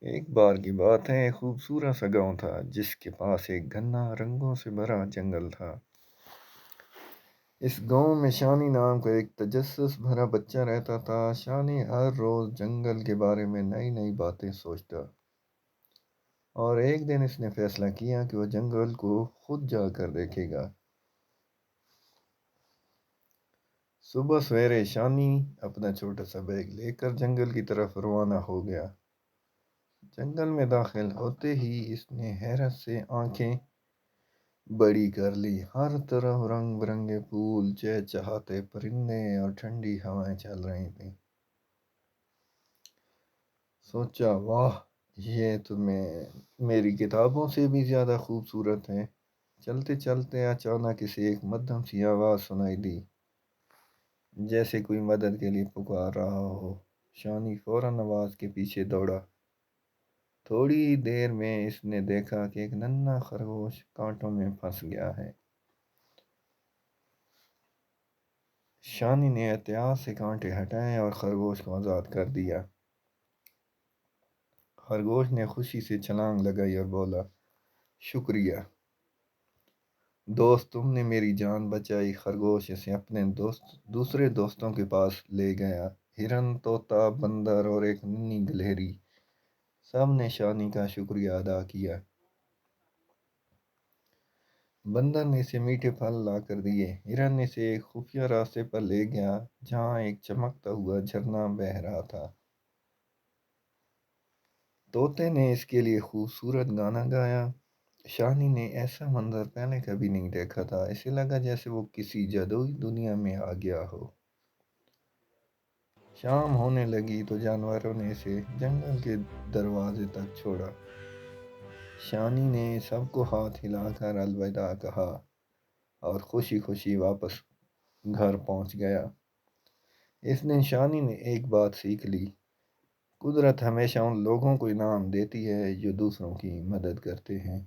ایک بار کی بات ہے، ایک خوبصورت سا گاؤں تھا جس کے پاس ایک گھنا رنگوں سے بھرا جنگل تھا۔ اس گاؤں میں شانی نام کا ایک تجسس بھرا بچہ رہتا تھا۔ شانی ہر روز جنگل کے بارے میں نئی نئی باتیں سوچتا، اور ایک دن اس نے فیصلہ کیا کہ وہ جنگل کو خود جا کر دیکھے گا۔ صبح سویرے شانی اپنا چھوٹا سا بیگ لے کر جنگل کی طرف روانہ ہو گیا۔ جنگل میں داخل ہوتے ہی اس نے حیرت سے آنکھیں بڑی کر لی۔ ہر طرف رنگ برنگے پھول، چہچہاتے پرندے اور ٹھنڈی ہوائیں چل رہی تھیں۔ سوچا، واہ، یہ تو میری کتابوں سے بھی زیادہ خوبصورت ہے۔ چلتے چلتے اچانک اسے ایک مدھم سی آواز سنائی دی، جیسے کوئی مدد کے لیے پکار رہا ہو۔ شانی فوراً آواز کے پیچھے دوڑا۔ تھوڑی دیر میں اس نے دیکھا کہ ایک ننھا خرگوش کانٹوں میں پھنس گیا ہے۔ شانی نے احتیاط سے کانٹے ہٹائے اور خرگوش کو آزاد کر دیا۔ خرگوش نے خوشی سے چھلانگ لگائی اور بولا، شکریہ دوست، تم نے میری جان بچائی۔ خرگوش اسے اپنے دوسرے دوستوں کے پاس لے گیا۔ ہرن، طوطا، بندر اور ایک ننھی گلہری، سب نے شانی کا شکریہ ادا کیا۔ بندر نے اسے میٹھے پھل لا کر دیے۔ ہرن اسے ایک خفیہ راستے پر لے گیا جہاں ایک چمکتا ہوا جھرنا بہہ رہا تھا۔ طوطے نے اس کے لیے خوبصورت گانا گایا۔ شانی نے ایسا منظر پہلے کبھی نہیں دیکھا تھا۔ اسے لگا جیسے وہ کسی جادوئی دنیا میں آ گیا ہو۔ شام ہونے لگی تو جانوروں نے اسے جنگل کے دروازے تک چھوڑا۔ شانی نے سب کو ہاتھ ہلا کر الوداع کہا اور خوشی خوشی واپس گھر پہنچ گیا۔ اس دن شانی نے ایک بات سیکھ لی، قدرت ہمیشہ ان لوگوں کو انعام دیتی ہے جو دوسروں کی مدد کرتے ہیں۔